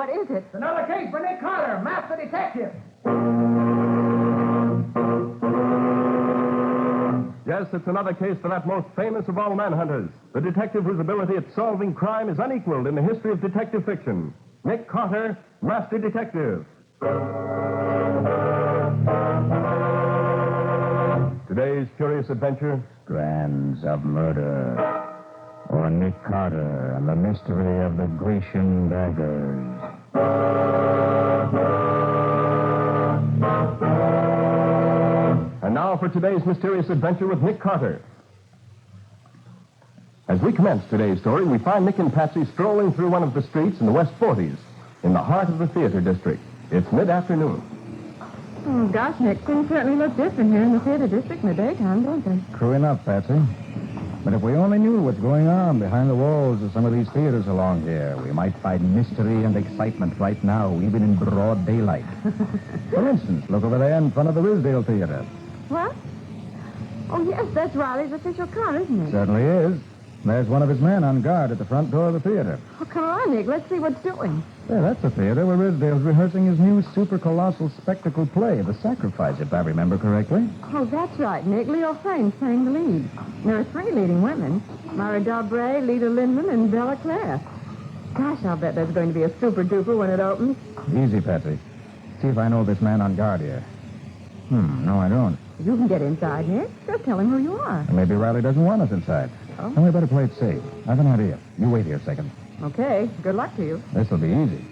what is it? It's another case for Nick Carter, master detective. Yes, it's another case for that most famous of all manhunters, the detective whose ability at solving crime is unequaled in the history of detective fiction. Nick Carter, master detective. Today's curious adventure, Strands of Murder, or Nick Carter and the Mystery of the Grecian Daggers. And now for today's mysterious adventure with Nick Carter. As we commence today's story, we find Nick and Patsy strolling through one of the streets in the West 40s, in the heart of the theater district. It's mid-afternoon. Oh, gosh, Nick, things certainly look different here in the theater district in the daytime, don't they? True enough, Patsy. But if we only knew what's going on behind the walls of some of these theaters along here, we might find mystery and excitement right now, even in broad daylight. For instance, look over there in front of the Risdale Theater. What? Oh, yes, that's Riley's official car, isn't it? Certainly is. There's one of his men on guard at the front door of the theater. Oh, come on, Nick. Let's see what's doing. Yeah, that's the theater where Risdale's rehearsing his new super-colossal spectacle play, The Sacrifice, if I remember correctly. Oh, that's right, Nick. Leo Frane's playing the lead. There are 3 leading women. Myra Dobray, Lita Lindman, and Bella Clare. Gosh, I'll bet there's going to be a super-duper when it opens. Easy, Patsy. See if I know this man on guard here. No, I don't. You can get inside, Nick. Just tell him who you are. And maybe Riley doesn't want us inside. Oh? Then we better play it safe. I've an idea. You wait here a second. Okay. Good luck to you. This'll be easy.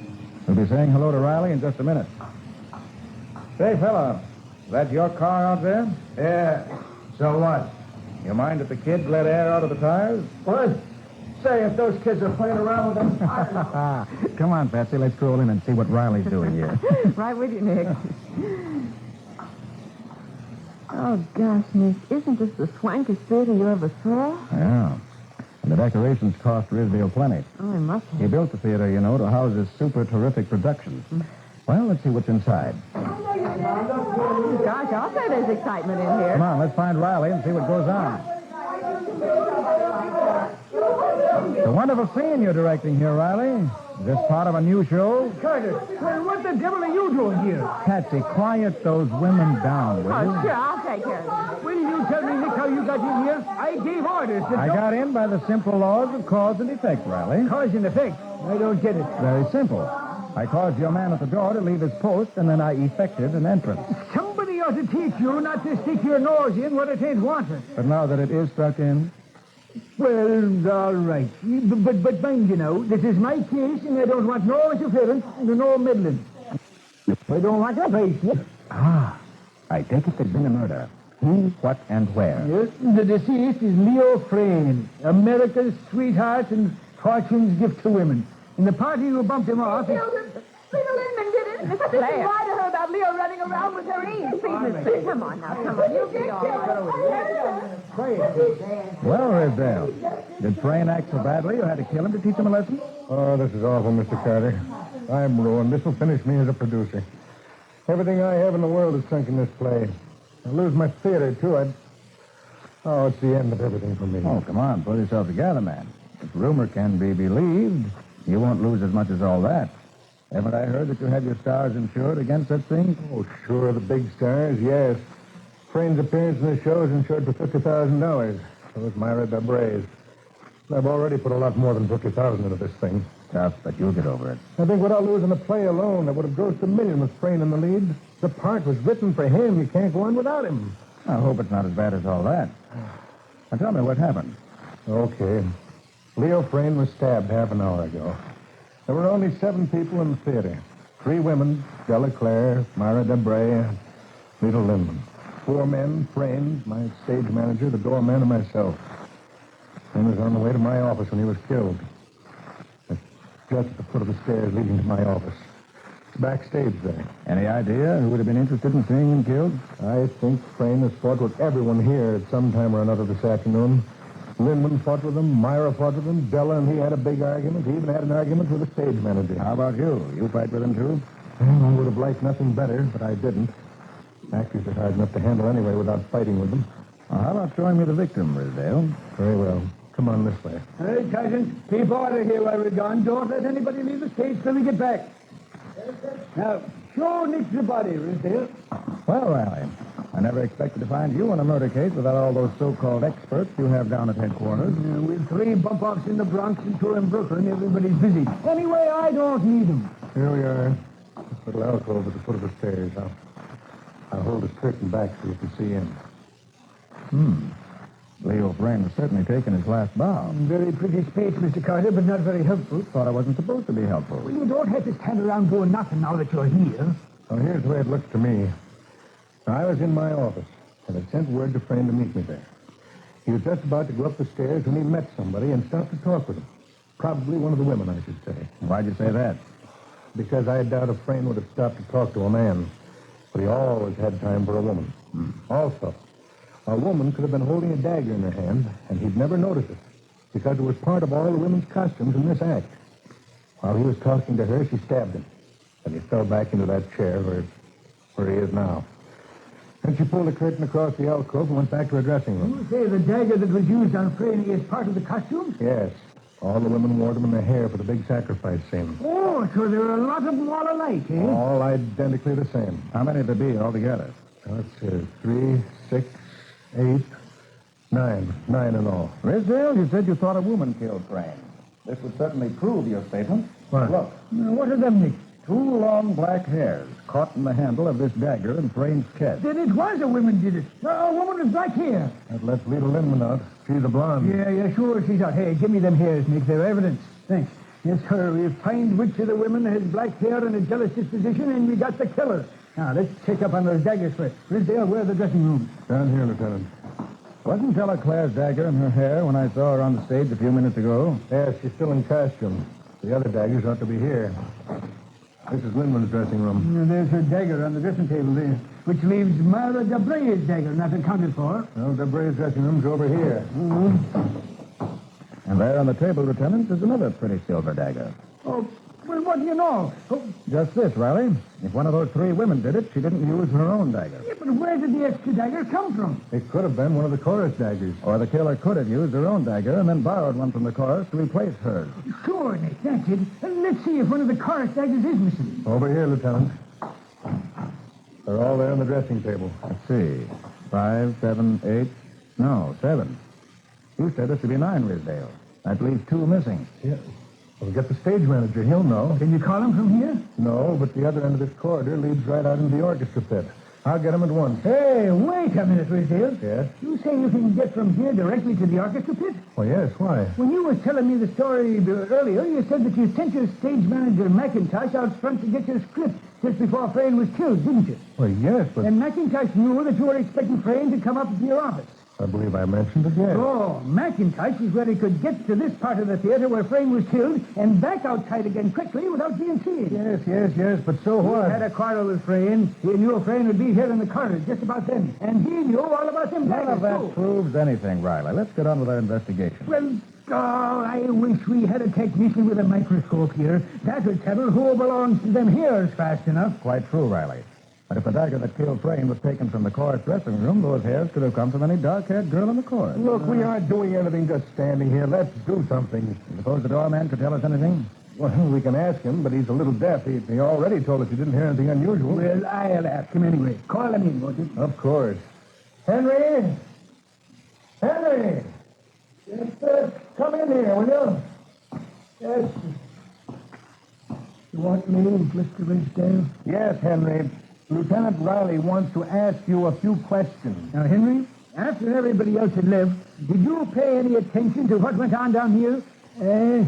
We'll be saying hello to Riley in just a minute. Say, fella, is that your car out there? Yeah. So what? You mind if the kids let air out of the tires? What? Say, if those kids are playing around with them tires... Come on, Patsy. Let's stroll in and see what Riley's doing here. Right with you, Nick. Oh, gosh, Nick, isn't this the swankiest theater you ever saw? Yeah. And the decorations cost Risdale plenty. Oh, they must have. He built the theater, you know, to house his super terrific productions. Well, let's see what's inside. Gosh, I'll say there's excitement in here. Come on, let's find Riley and see what goes on. It's a wonderful scene you're directing here, Riley. Is this part of a new show? Carter, what the devil are you doing here? Patsy, quiet those women down, will Oh, you? sure, I'll take care of it. Will you tell me, Nick, how you got in here? I gave orders to... I got in by the simple laws of cause and effect, Riley. Cause and effect. I don't get it. Very simple. I caused your man at the door to leave his post, and then I effected an entrance. Somebody ought to teach you not to stick your nose in what it ain't wanted. But now that it is stuck in, Well, all right. But mind you now, this is my case, and I don't want no interference and no meddling. I don't want a face. I take it there's been a murder. Who, what, and where? Yes, the deceased is Leo Frane, America's sweetheart and fortune's gift to women. In the party who bumped him off... Lita Lindman did it. Mr. Clare. Why to her about Leo running around with her ease? Please, come on now, come on. You'll be all right. Well, Risdale, did Frayne act so badly you had to kill him to teach him a lesson? Oh, this is awful, Mr. Carter. I'm ruined. This will finish me as a producer. Everything I have in the world is sunk in this play. I'll lose my theater, too. Oh, it's the end of everything for me. Oh, come on, pull yourself together, man. If rumor can be believed, you won't lose as much as all that. Haven't I heard that you had your stars insured against such things? Oh, sure, the big stars, yes. Frane's appearance in the show is insured for $50,000. So is Myra Dobray's. I've already put a lot more than $50,000 into this thing. Tough, but you'll get over it. I think what I'll lose in the play alone, that would have grossed $1 million with Frane in the lead. The part was written for him. You can't go on without him. I hope it's not as bad as all that. Now, tell me what happened. Okay. Leo Frane was stabbed half an hour ago. There were only 7 people in the theater. 3 women, Della Clare, Myra Dobray, and Lita Lindman. 4 men, Frane, my stage manager, the doorman, and myself. Frane was on the way to my office when he was killed. Just at the foot of the stairs leading to my office. It's backstage there. Any idea who would have been interested in seeing him killed? I think Frane has fought with everyone here at some time or another this afternoon. Lindman fought with him, Myra fought with him, Della and he had a big argument. He even had an argument with the stage manager. How about you? You fight with him, too? Well, I would have liked nothing better, but I didn't. Actors are hard enough to handle anyway without fighting with them. Well, how about showing me the victim, Risdale? Very well. Come on this way. Hey, Sergeant, keep order here while we're gone. Don't let anybody leave the stage till we get back. Now, show Nick the body, Rizdale. Well, Riley, I never expected to find you in a murder case without all those so-called experts you have down at headquarters. With 3 bump-offs in the Bronx and 2 in Brooklyn, everybody's busy. Anyway, I don't need them. Here we are. This little alcove at the foot of the stairs. I'll hold the curtain back so you can see in. Leo Frain has certainly taken his last bow. Very pretty space, Mr. Carter, but not very helpful. Thought I wasn't supposed to be helpful. Well, you don't have to stand around doing nothing now that you're here. Well, here's the way it looks to me. I was in my office, and had sent word to Frain to meet me there. He was just about to go up the stairs when he met somebody and stopped to talk with him. Probably one of the women, I should say. Why'd you say that? Because I doubt if Frain would have stopped to talk to a man. But he always had time for a woman. Also, a woman could have been holding a dagger in her hand, and he'd never noticed it, because it was part of all the women's costumes in this act. While he was talking to her, she stabbed him, and he fell back into that chair where he is now. Then she pulled the curtain across the alcove and went back to her dressing room. You say the dagger that was used on Franny is part of the costume? Yes. All the women wore them in their hair for the big sacrifice scene. Oh, so there are a lot of them all alike, eh? All identically the same. How many would there be altogether? That's 3, 6, 8, 9. 9 in all. Rizdale, you said you thought a woman killed Frain. This would certainly prove your statement. What? Look, Now, what are them, Nick? 2 long black hairs caught in the handle of this dagger in Frain's chest. Then it was a woman did it. A woman with black hair. That lets Lita Lindman out. She's a blonde. Yeah, sure she's out. Hey, give me them hairs, Nick. They're evidence. Thanks. Yes, sir. We'll find which of the women has black hair and a jealous disposition, and we got the killer. Now, let's check up on those daggers first. Rizdale, where are the dressing rooms? Down here, Lieutenant. Wasn't Delaclare's dagger in her hair when I saw her on the stage a few minutes ago? Yes, she's still in costume. The other daggers ought to be here. This is Lindman's dressing room. There's her dagger on the dressing table there, which leaves Myra Debray's dagger not accounted for. Well, Debray's dressing room's over here. And there on the table, Lieutenant, is another pretty silver dagger. Oh, well, what do you know? Oh, Just this, Riley. If one of those 3 women did it, she didn't use her own dagger. yeah, but where did the extra dagger come from? It could have been one of the chorus daggers. Or the killer could have used her own dagger and then borrowed one from the chorus to replace hers. Sure, Nick, that's it. Let's see if one of the chorus daggers is missing. Over here, Lieutenant. They're all there on the dressing table. Let's see. 5, 7, 8. No, 7. You said this would be 9, Rizdale. That leaves 2 missing. Yeah. Well, get the stage manager. He'll know. Can you call him from here? No, but the other end of this corridor leads right out into the orchestra pit. I'll get him at once. Hey, wait a minute, Rizdale. Yes? You say you can get from here directly to the orchestra pit? Well, yes. Why? When you was telling me the story earlier, you said that you sent your stage manager, McIntosh, out front to get your script just before Frain was killed, didn't you? Well, yes, but And McIntosh knew that you were expecting Frain to come up to your office. I believe I mentioned it, yes. Oh, McIntosh was where he could get to this part of the theater where Frain was killed and back outside again quickly without being seen. Yes, but so He what? had a quarrel with Frain. He knew Frain would be here in the corridor just about then. And he knew all about them None of daggers, that too. proves anything, Riley. Let's get on with our investigation. Well, I wish we had a technician with a microscope here. That would tell who belongs to them hairs fast enough. Quite true, Riley. But if the dagger that killed Frain was taken from the chorus dressing room, those hairs could have come from any dark-haired girl in the chorus. Look, we aren't doing anything just standing here. Let's do something. You suppose the doorman could tell us anything? Well, we can ask him, but he's a little deaf. He already told us he didn't hear anything unusual. Well, I'll ask him anyway. Call him in, won't you? Of course. Henry! Henry! Just, come in here, will you? Yes. You want me, Mr. Rizdale? Yes, Henry. Lieutenant Riley wants to ask you a few questions. Now, Henry, after everybody else had left, did you pay any attention to what went on down here?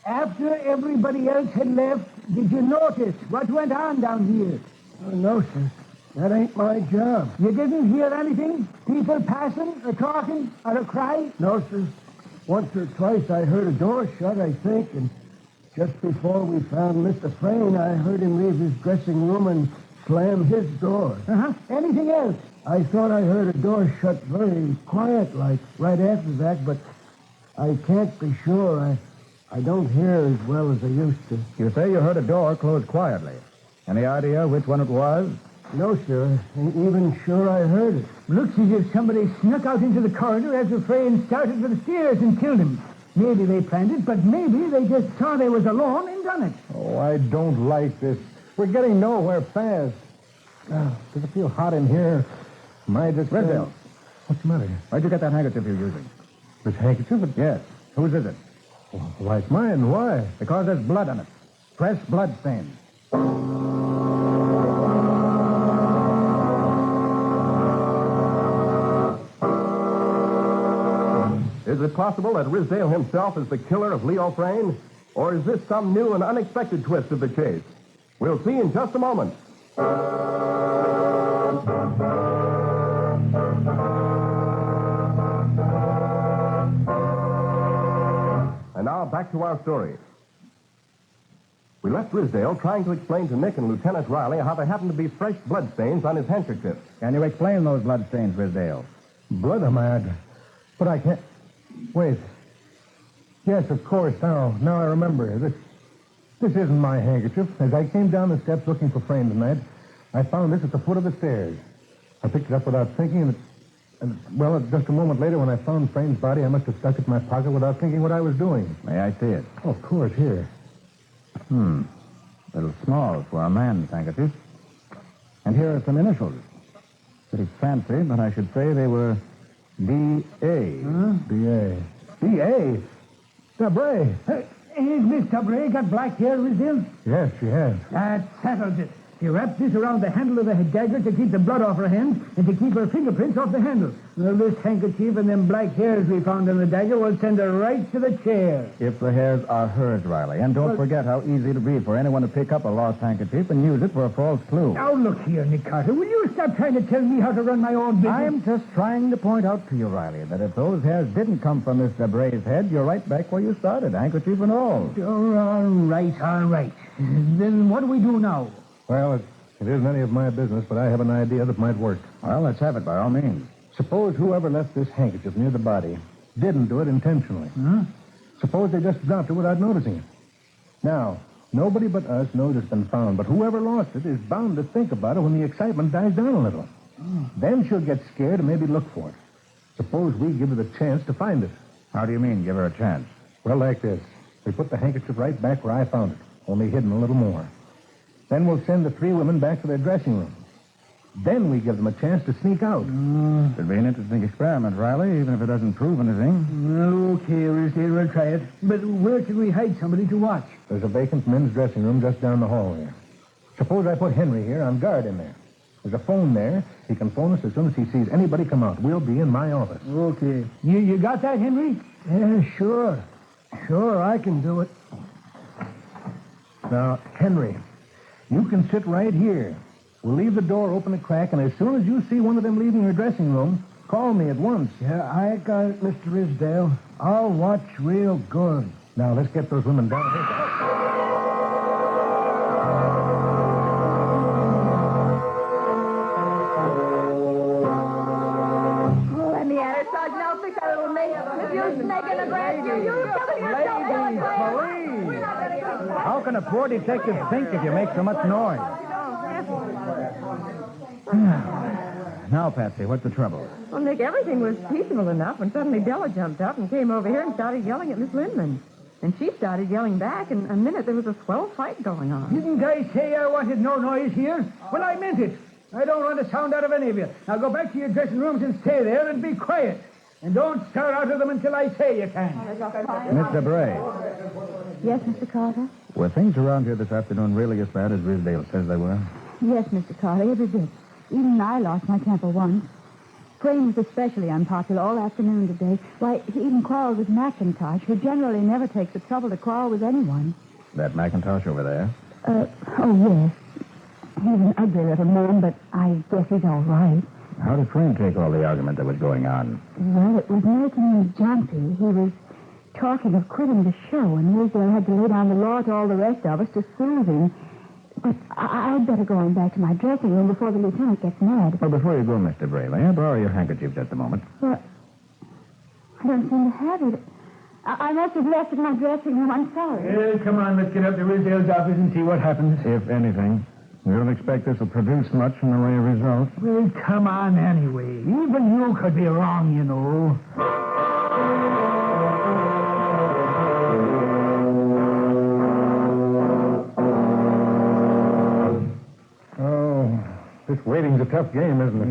After everybody else had left, did you notice what went on down here? No, sir. That ain't my job. You didn't hear anything? People passing, or talking, or a cry? No, sir. Once or twice I heard a door shut, I think, and just before we found Mr. Frain, I heard him leave his dressing room and slam his door. Anything else? I thought I heard a door shut very quiet-like right after that, but I can't be sure. I don't hear as well as I used to. You say you heard a door close quietly. Any idea which one it was? No, sir. Ain't even sure I heard it. Looks as if somebody snuck out into the corridor as the Frain started for the stairs and killed him. Maybe they planned it, but maybe they just saw they was alone and done it. Oh, I don't like this. We're getting nowhere fast. Does it feel hot in here? Am I just... Rizdale. What's the matter? Where'd you get that handkerchief you're using? This handkerchief? Yes. Whose is it? Why, it's mine. Why? Because there's blood on it. Fresh blood stains. Is it possible that Rizdale himself is the killer of Leo Frayne? Or is this some new and unexpected twist of the chase? We'll see in just a moment. And now back to our story. We left Rizdale trying to explain to Nick and Lieutenant Riley how there happened to be fresh bloodstains on his handkerchief. Can you explain those bloodstains, Rizdale? Blood, am I? But I can't... Wait. Yes, of course. Now I remember. This isn't my handkerchief. As I came down the steps looking for Frayne tonight, I found this at the foot of the stairs. I picked it up without thinking, well, just a moment later when I found Frayne's body, I must have stuck it in my pocket without thinking what I was doing. May I see it? Oh, of course, here. A little small for a man's handkerchief. And here are some initials. Pretty fancy, but I should say they were D.A. Huh? D.A. D.A.? Debray. Has Miss Debray got black hair, Rizdale? Yes, she has. That settles it. She wrapped this around the handle of the dagger to keep the blood off her hands and to keep her fingerprints off the handle. Well, this handkerchief and them black hairs we found in the dagger will send her right to the chair. If the hairs are hers, Riley. And don't forget how easy it'll be for anyone to pick up a lost handkerchief and use it for a false clue. Now, look here, Nick Carter. Will you stop trying to tell me how to run my own business? I'm just trying to point out to you, Riley, that if those hairs didn't come from Miss Debray's head, you're right back where you started, handkerchief and all. Oh, all right. Then what do we do now? Well, it isn't any of my business, but I have an idea that might work. Well, let's have it by all means. Suppose whoever left this handkerchief near the body didn't do it intentionally. Huh? Suppose they just dropped it without noticing it. Now, nobody but us knows it's been found, but whoever lost it is bound to think about it when the excitement dies down a little. Then she'll get scared and maybe look for it. Suppose we give her the chance to find it. How do you mean, give her a chance? Well, like this. We put the handkerchief right back where I found it, only hidden a little more. Then we'll send the three women back to their dressing room. Then we give them a chance to sneak out. It'll be an interesting experiment, Riley, even if it doesn't prove anything. Well, okay, we'll try it. But where should we hide somebody to watch? There's a vacant men's dressing room just down the hall here. Suppose I put Henry here on guard in there. There's a phone there. He can phone us as soon as he sees anybody come out. We'll be in my office. Okay. You got that, Henry? Yeah, sure. Sure, I can do it. Now, Henry, you can sit right here. We'll leave the door open a crack, and as soon as you see one of them leaving her dressing room, call me at once. Yeah, I got it, Mr. Rizdale. I'll watch real good. Now, let's get those women down here. Let me at it, Sergeant. I'll fix that little mate. If you snake in the grass, you cover yourself. Police! How can a poor detective think if you make so much noise? Now, Patsy, what's the trouble? Well, Nick, everything was peaceful enough when suddenly Della jumped up and came over here and started yelling at Miss Lindman. And she started yelling back, and a minute there was a swell fight going on. Didn't I say I wanted no noise here? Well, I meant it. I don't want a sound out of any of you. Now go back to your dressing rooms and stay there and be quiet. And don't stir out of them until I say you can. Miss Debray, Yes, Mr. Carter? were things around here this afternoon really as bad as Rizdale says they were? Yes, Mr. Carter, every bit. Even I lost my temper once. Frayne was especially unpopular all afternoon today. Why, he even quarreled with McIntosh, who generally never takes the trouble to quarrel with anyone. That McIntosh over there? Oh, yes. He's an ugly little man, but I guess he's all right. How did Frayne take all the argument that was going on? Well, it was making him jumpy. He was talking of quitting the show, and Rizdale had to lay down the law to all the rest of us to soothe him. But I'd better go on back to my dressing room before the lieutenant gets mad. Well, before you go, Mr. Bray, may I borrow your handkerchief just a moment? Well, I don't seem to have it. I must have left it in my dressing room. I'm sorry. Come on, let's get up to Rizdale's office and see what happens. If anything. We don't expect this will produce much in the way of results. Well, come on anyway. Even you could be wrong, you know. This waiting's a tough game, isn't it?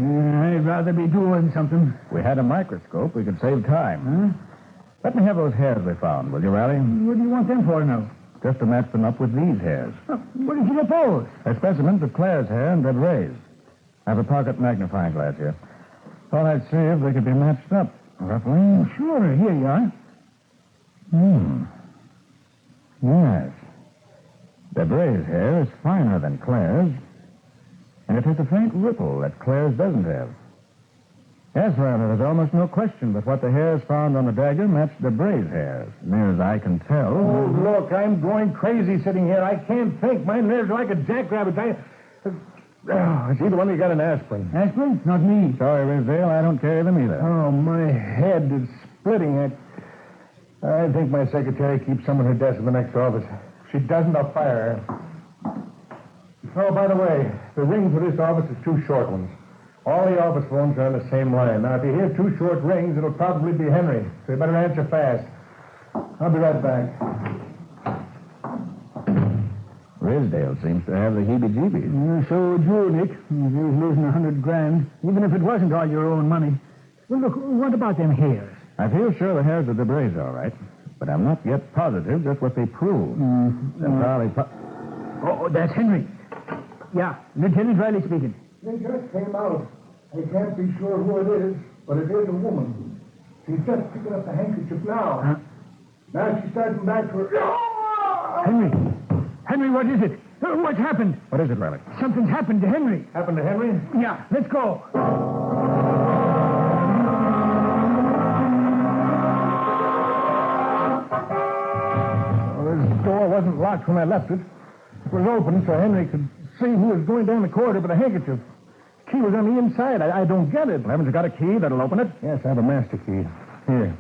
I'd rather be doing something. If we had a microscope, we could save time. Let me have those hairs we found, will you, Riley? What do you want them for now? Just to match them up with these hairs. What did you suppose? They're specimens of Claire's hair and Debray's. I have a pocket magnifying glass here. Thought I'd see if they could be matched up, roughly. Sure, here you are. Yes. Debray's hair is finer than Claire's, and it has a faint ripple that Claire's doesn't have. Yes, rather, there's almost no question but what the hairs found on the dagger matched Debray's hair, as near as I can tell. Oh, look, I'm going crazy sitting here. I can't think. My nerves are like a jackrabbit. It's either one of you got an aspirin. Aspirin? Not me. Sorry, Rizdale, I don't carry them either. Oh, my head is splitting. I think my secretary keeps some in her desk in the next office. If she doesn't, I'll fire her. Oh, by the way, the ring for this office is 2 short ones. All the office phones are on the same line. Now, if you hear 2 short rings, it'll probably be Henry. So you better answer fast. I'll be right back. Rizdale seems to have the heebie-jeebies. So would you, Nick. If you was losing $100,000, even if it wasn't all your own money. Well, look, what about them hairs? I feel sure the hairs are Debray's, all right. But I'm not yet positive just what they prove. They're probably... Oh, that's Henry. Yeah, Lieutenant Riley speaking. They just came out. I can't be sure who it is, but it is a woman. She's just picking up the handkerchief now. Now she's starting back to her... Henry, what is it? What's happened? What is it, Riley? Something's happened to Henry. Happened to Henry? Yeah, let's go. Well, this door wasn't locked when I left it. It was open so Henry could see who was going down the corridor with a handkerchief. The key was on the inside. I don't get it. Well, haven't you got a key that'll open it? Yes, I have a master key. Here.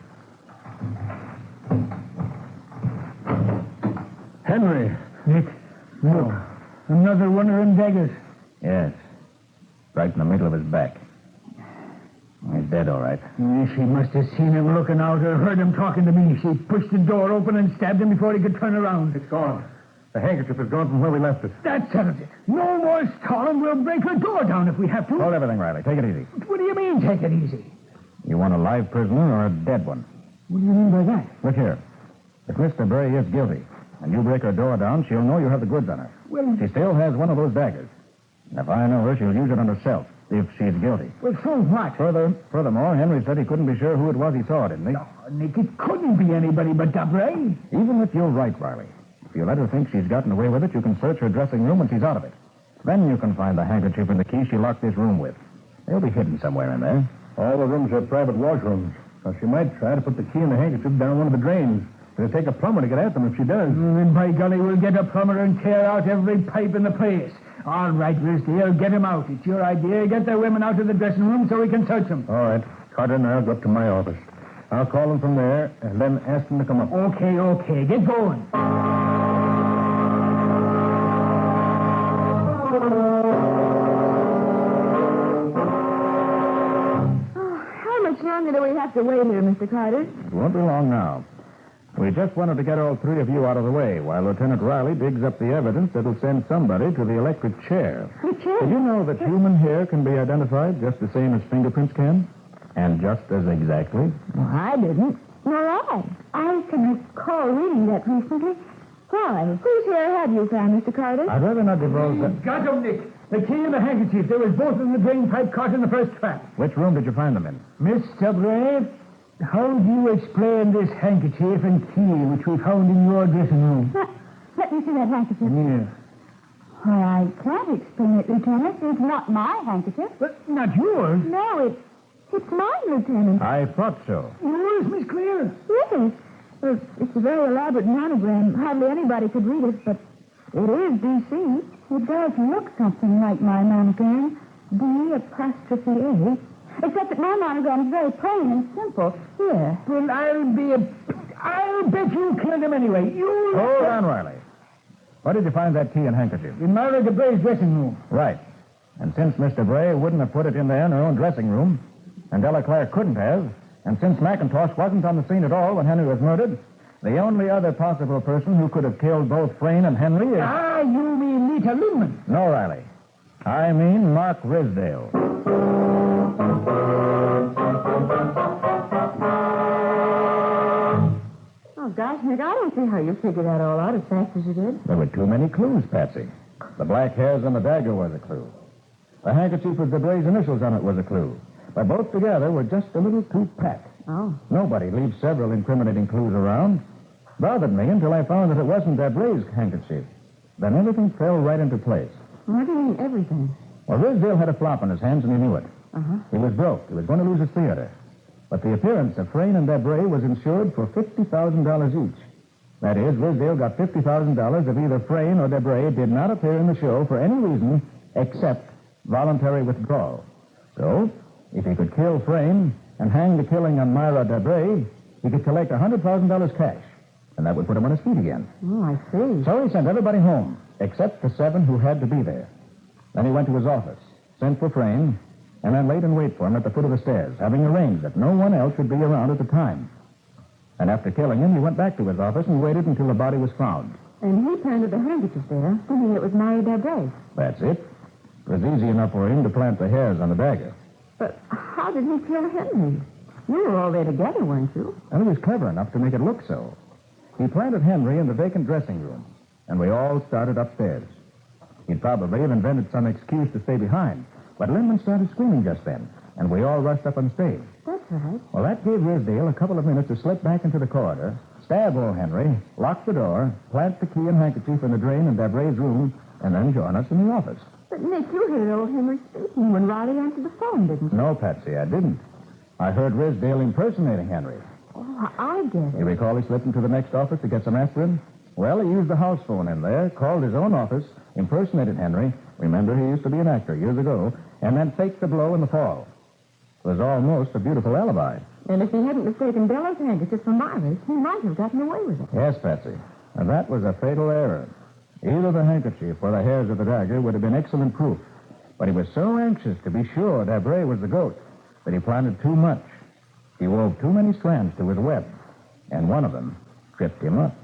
Henry. Nick, look. Another one of them daggers. Yes. Right in the middle of his back. He's dead, all right. She must have seen him looking out or heard him talking to me. She pushed the door open and stabbed him before he could turn around. It's gone. The handkerchief is gone from where we left it. That settles it. No more stalling. We'll break her door down if we have to. Hold everything, Riley. Take it easy. What do you mean, take it easy? You want a live prisoner or a dead one? What do you mean by that? Look here. If Miss Debray is guilty, and you break her door down, she'll know you have the goods on her. Well, She still has one of those daggers. And if I know her, she'll use it on herself, if she's guilty. well, so what? Furthermore, Henry said he couldn't be sure who it was he saw, didn't he? No, Nick, it couldn't be anybody but Debray. Even if you're right, Riley. If you let her think she's gotten away with it, you can search her dressing room when she's out of it. Then you can find the handkerchief and the key she locked this room with. They'll be hidden somewhere in there. All the rooms are private washrooms. So she might try to put the key and the handkerchief down one of the drains. It'll take a plumber to get at them if she does. Then, by golly, we'll get a plumber and tear out every pipe in the place. All right, Rizdale, get him out. It's your idea. Get the women out of the dressing room so we can search them. All right. Carter and I'll go up to my office. I'll call them from there and then ask them to come up. Okay. Get going. How much longer do we have to wait here, Mr. Carter? It won't be long now. We just wanted to get all 3 of you out of the way while Lieutenant Riley digs up the evidence that'll send somebody to the electric chair. The chair? Did you know that human hair can be identified just the same as fingerprints can? And just as exactly? Well, I didn't. Nor I. I can recall reading that recently. Why? Whose hair have you found, Mr. Carter? I'd rather not divulge that. Got them, Nick. The key and the handkerchief. They was both in the drain pipe caught in the first trap. Which room did you find them in? Mr. Brave, how do you explain this handkerchief and key which we found in your dressing room? Let me see that handkerchief. Yeah. Why, I can't explain it, Lieutenant. It's not my handkerchief. But not yours. No, it's mine, Lieutenant. I thought so. Yours, Miss Claire. Yes. Well, it's a very elaborate monogram. Hardly anybody could read it, but it is D.C. It does look something like my monogram. D''A. Except that my monogram is very plain and simple. Here. Well, I'll bet you killed him anyway. You... Hold on, Riley. Where did you find that key and handkerchief? In Myra DeBray's dressing room. Right. And since Miss DeBray wouldn't have put it in there in her own dressing room, and Della Claire couldn't have, and since McIntosh wasn't on the scene at all when Henry was murdered, the only other possible person who could have killed both Frain and Henry is... Ah, you mean Nita Lindman. No, Riley. I mean Mark Risdale. Oh, gosh, Nick, I don't see how you figured that all out as fast as you did. There were too many clues, Patsy. The black hairs on the dagger was a clue. The handkerchief with Debray's initials on it was a clue. But both together were just a little too pat. Oh. Nobody leaves several incriminating clues around. Bothered me until I found that it wasn't Debray's handkerchief. Then everything fell right into place. What do you mean, everything? Well, Risdale had a flop on his hands, and he knew it. Uh-huh. He was broke. He was going to lose his theater. But the appearance of Frain and Debray was insured for $50,000 each. That is, Risdale got $50,000 if either Frain or Debray did not appear in the show for any reason except voluntary withdrawal. So, if he could kill Frain and hang the killing on Myra Debray, he could collect $100,000 cash. And that would put him on his feet again. Oh, I see. So he sent everybody home, except the 7 who had to be there. Then he went to his office, sent for Frain, and then laid in wait for him at the foot of the stairs, having arranged that no one else should be around at the time. And after killing him, he went back to his office and waited until the body was found. And he planted the handkerchief there, thinking it was Mary Debray. That's it. It was easy enough for him to plant the hairs on the dagger. But how did he kill Henry? You were all there together, weren't you? And he was clever enough to make it look so. He planted Henry in the vacant dressing room, and we all started upstairs. He'd probably have invented some excuse to stay behind, but Linman started screaming just then, and we all rushed up on stage. That's right. Well, that gave Risdale a couple of minutes to slip back into the corridor, stab old Henry, lock the door, plant the key and handkerchief in the drain in Debray's room, and then join us in the office. But, Nick, you heard old Henry speaking when Riley answered the phone, didn't you? No, Patsy, I didn't. I heard Risdale impersonating Henry. Oh, I get You it. recall he slipped into the next office to get some aspirin? Well, he used the house phone in there, called his own office, impersonated Henry. Remember, he used to be an actor years ago, and then faked the blow in the fall. It was almost a beautiful alibi. And if he hadn't mistaken Bella's handkerchief for Myra's, he might have gotten away with it. Yes, Patsy. And that was a fatal error. Either the handkerchief or the hairs of the dagger would have been excellent proof. But he was so anxious to be sure Debray was the goat that he planted too much. He wove too many strands to his web, and one of them tripped him up.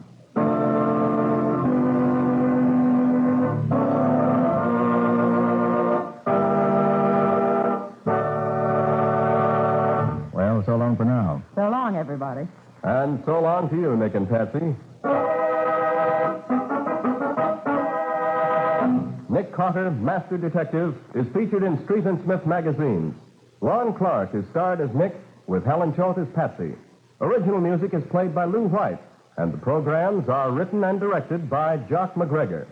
Well, so long for now. So long, everybody. And so long to you, Nick and Patsy. Nick Carter, Master Detective, is featured in Street and Smith magazines. Lon Clark is starred as Nick, with Helen Choate as Patsy. Original music is played by Lou White, and the programs are written and directed by Jock McGregor.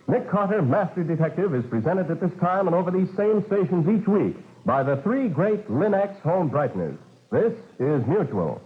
Nick Carter, Master Detective, is presented at this time and over these same stations each week by the 3 great Linx home brighteners. This is Mutual.